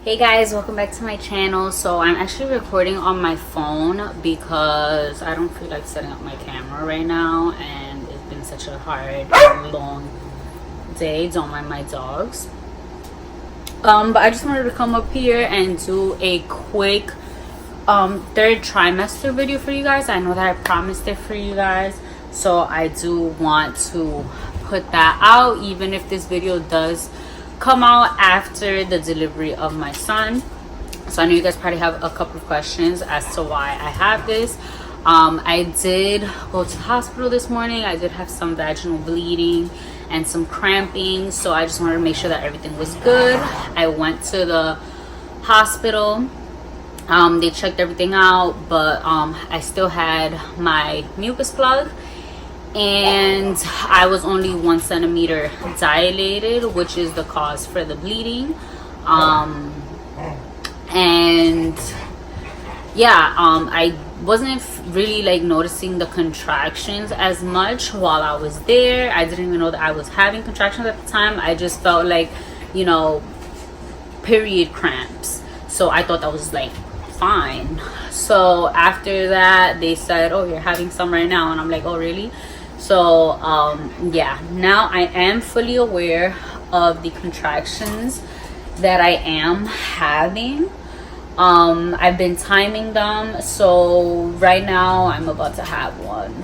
Hey guys, welcome back to my channel. So I'm actually recording on my phone because I don't feel like setting up my camera right now, and it's been such a hard long day. Don't mind my dogs. But I just wanted to come up here and do a quick third trimester video for you guys. I know that I promised it for you guys, so I do want to put that out, even if this video does come out after the delivery of my son. So I know you guys probably have a couple of questions as to why I have this. I did go to the hospital this morning. I did have some vaginal bleeding and some cramping, so I just wanted to make sure that everything was good. I went to the hospital. They checked everything out, but I still had my mucus plug, and I was only 1 centimeter dilated, which is the cause for the bleeding. And yeah, I wasn't really like noticing the contractions as much while I was there. I didn't even know that I was having contractions at the time. I just felt like, you know, period cramps, so I thought that was like fine. So after that, they said, oh, you're having some right now, and I'm like, oh really? So yeah, now I am fully aware of the contractions that I am having. I've been timing them, so right now I'm about to have one.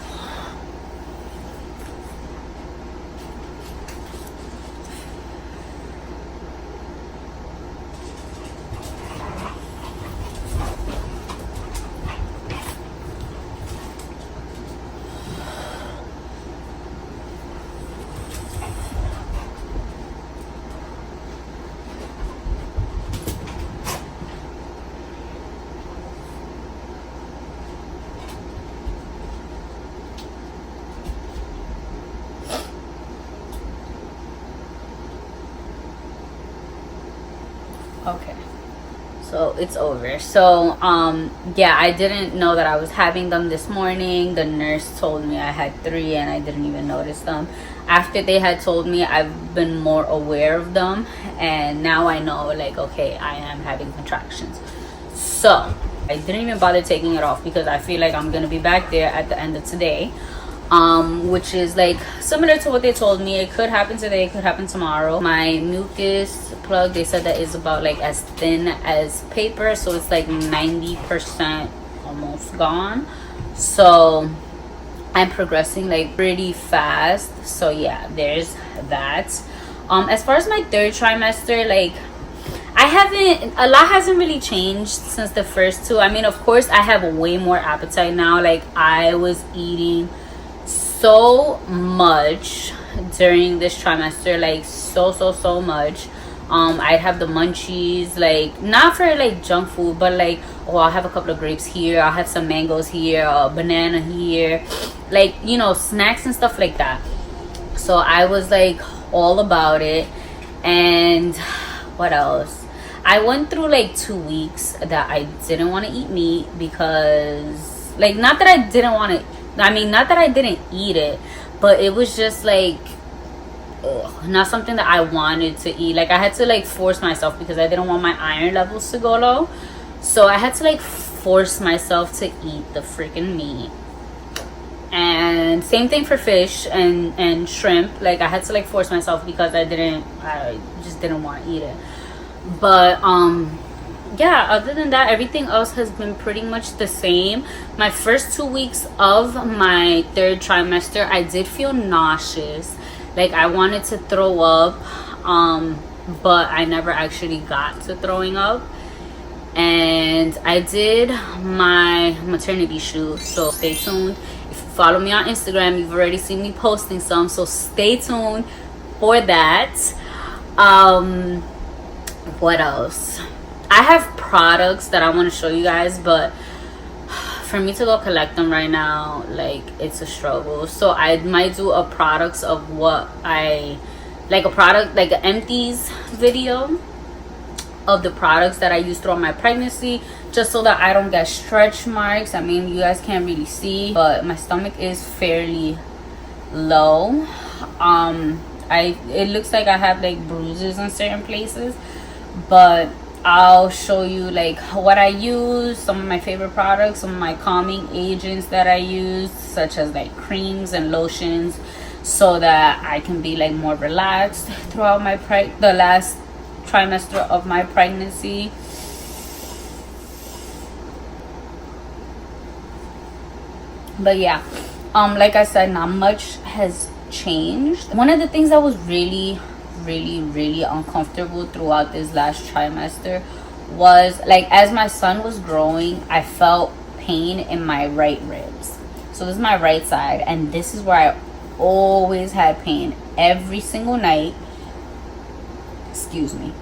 Okay, so it's over. So yeah, I didn't know that I was having them this morning. The nurse told me I had 3 and I didn't even notice them. After they had told me, I've been more aware of them, and now I know, like, okay, I am having contractions. So I didn't even bother taking it off because I feel like I'm gonna be back there at the end of today, which is like similar to what they told me. It could happen today, it could happen tomorrow. My mucus plug, they said that is about like as thin as paper, so it's like 90% almost gone. So I'm progressing like pretty fast. So yeah, there's that. As far as my third trimester, like a lot hasn't really changed since the first 2. I mean, of course I have way more appetite now. Like I was eating so much during this trimester, like so much. I'd have the munchies, like not for like junk food, but like, oh, I'll have a couple of grapes here, I'll have some mangoes here, a banana here, like, you know, snacks and stuff like that. So I was like all about it. And what else? I went through like 2 weeks that I didn't want to eat meat because, like, not that I didn't want to, I mean, not that I didn't eat it, but it was just like, ugh, not something that I wanted to eat. Like I had to like force myself because I didn't want my iron levels to go low. So I had to like force myself to eat the freaking meat. And same thing for fish and shrimp. Like I had to like force myself because I just didn't want to eat it. But yeah, other than that, everything else has been pretty much the same. My first 2 weeks of my third trimester, I did feel nauseous. Like I wanted to throw up, but I never actually got to throwing up. And I did my maternity shoot, so stay tuned. If you follow me on Instagram, you've already seen me posting some, so stay tuned for that. What else? I have products that I want to show you guys, but for me to go collect them right now, like, it's a struggle. So I might do a products of what I like, a product like an empties video of the products that I used throughout my pregnancy, just so that I don't get stretch marks. I mean, you guys can't really see, but my stomach is fairly low. It looks like I have like bruises in certain places, but I'll show you like what I use, some of my favorite products, some of my calming agents that I use, such as like creams and lotions, so that I can be like more relaxed throughout the last trimester of my pregnancy. But yeah, like I said, not much has changed. One of the things that was really uncomfortable throughout this last trimester was like, as my son was growing, I felt pain in my right ribs. So this is my right side, and this is where I always had pain every single night. Excuse me.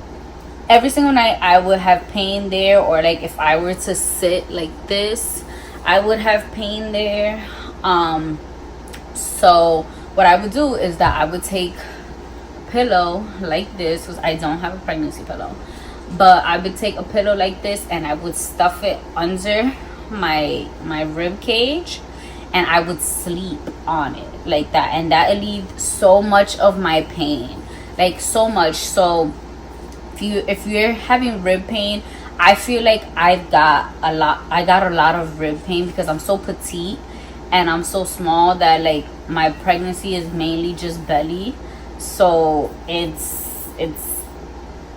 Every single night I would have pain there, or like if I were to sit like this, I would have pain there. So what I would do is that I would take a pillow like this, because I don't have a pregnancy pillow, but I would take a pillow like this and I would stuff it under my rib cage, and I would sleep on it like that, and that alleviated so much of my pain, like so much. So if you're having rib pain, I feel like I got a lot of rib pain because I'm so petite and I'm so small that like my pregnancy is mainly just belly. So it's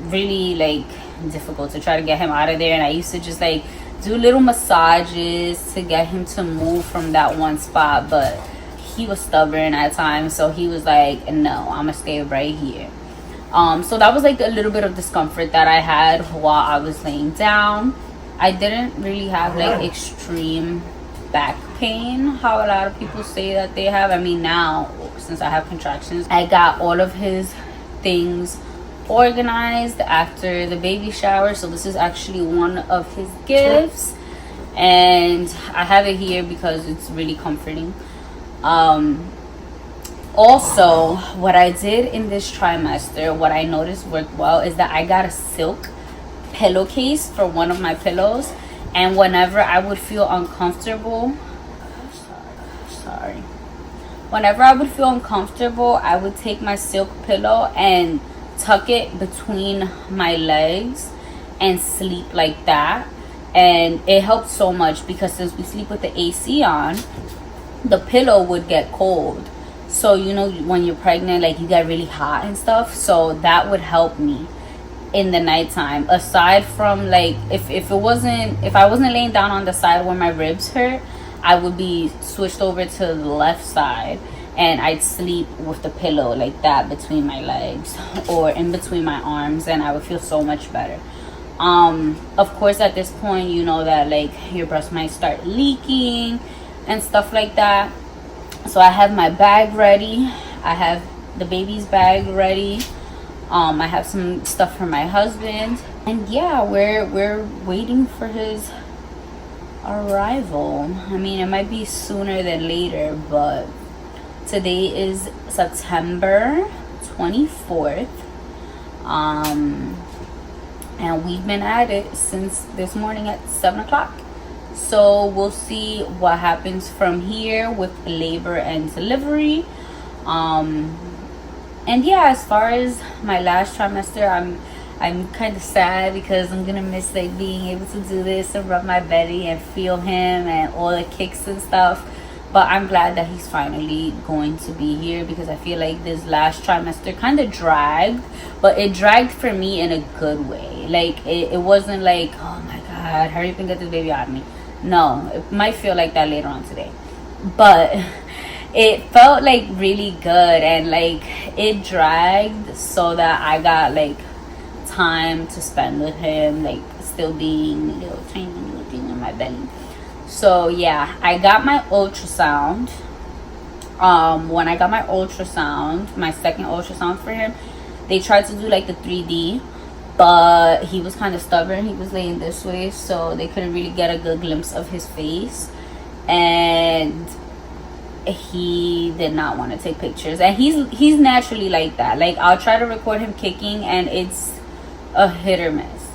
really like difficult to try to get him out of there. And I used to just like do little massages to get him to move from that one spot, but he was stubborn at times, so he was like, no, I'm gonna stay right here. So that was like a little bit of discomfort that I had while I was laying down. I didn't really have like extreme back pain, how a lot of people say that they have. I mean, now since I have contractions, I got all of his things organized after the baby shower. So this is actually one of his gifts, and I have it here because it's really comforting. Also, what I did in this trimester, what I noticed worked well, is that I got a silk pillowcase for one of my pillows, and whenever I would feel uncomfortable, whenever I would feel uncomfortable, I would take my silk pillow and tuck it between my legs and sleep like that. And it helped so much because since we sleep with the AC on, the pillow would get cold. So you know, when you're pregnant, like you get really hot and stuff, so that would help me in the nighttime. Aside from like if I wasn't laying down on the side where my ribs hurt, I would be switched over to the left side, and I'd sleep with the pillow like that between my legs or in between my arms, and I would feel so much better. Of course, at this point, you know that like your breast might start leaking and stuff like that. So I have my bag ready. I have the baby's bag ready. I have some stuff for my husband, and yeah, we're waiting for his arrival. I mean, it might be sooner than later, but today is September 24th. And we've been at it since this morning at 7 o'clock. So we'll see what happens from here with labor and delivery. And yeah, as far as my last trimester, I'm kind of sad because I'm gonna miss like being able to do this and rub my belly and feel him and all the kicks and stuff. But I'm glad that he's finally going to be here, because I feel like this last trimester kind of dragged, but it dragged for me in a good way. Like it wasn't like, oh my god, hurry up and get this baby out of me. No, it might feel like that later on today, but it felt like really good, and like it dragged so that I got like time to spend with him, like still being little tiny little thing in my belly. So yeah, I got my ultrasound. When I got my ultrasound, my second ultrasound for him, they tried to do like the 3D, but he was kind of stubborn. He was laying this way, so they couldn't really get a good glimpse of his face, and he did not want to take pictures. And he's naturally like that. Like I'll try to record him kicking, and it's a hit or miss.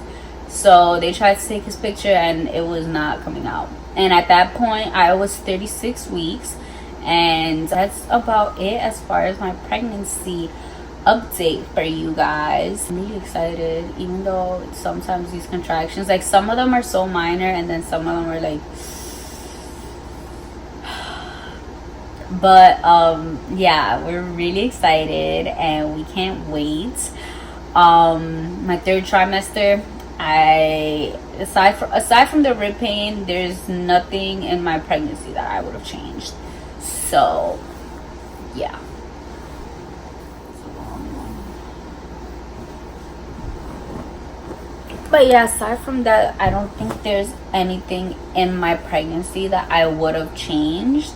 So they tried to take his picture, and it was not coming out. And at that point, I was 36 weeks, and that's about it as far as my pregnancy update for you guys. I'm really excited, even though sometimes these contractions, like some of them are so minor and then some of them are like, but yeah, we're really excited and we can't wait. My third trimester, aside from the rib pain, there's nothing in my pregnancy that I would have changed. So yeah. But yeah, aside from that, I don't think there's anything in my pregnancy that I would have changed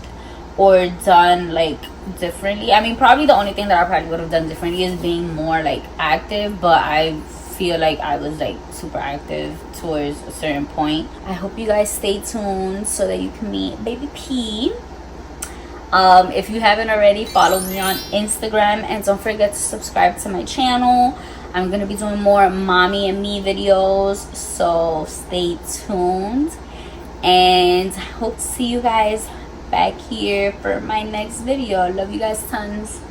or done like differently. I mean, probably the only thing that I probably would have done differently is being more like active, but I feel like I was like super active towards a certain point. I hope you guys stay tuned so that you can meet baby P. If you haven't already, follow me on Instagram and don't forget to subscribe to my channel. I'm gonna be doing more mommy and me videos, so stay tuned, and hope to see you guys back here for my next video. Love you guys tons.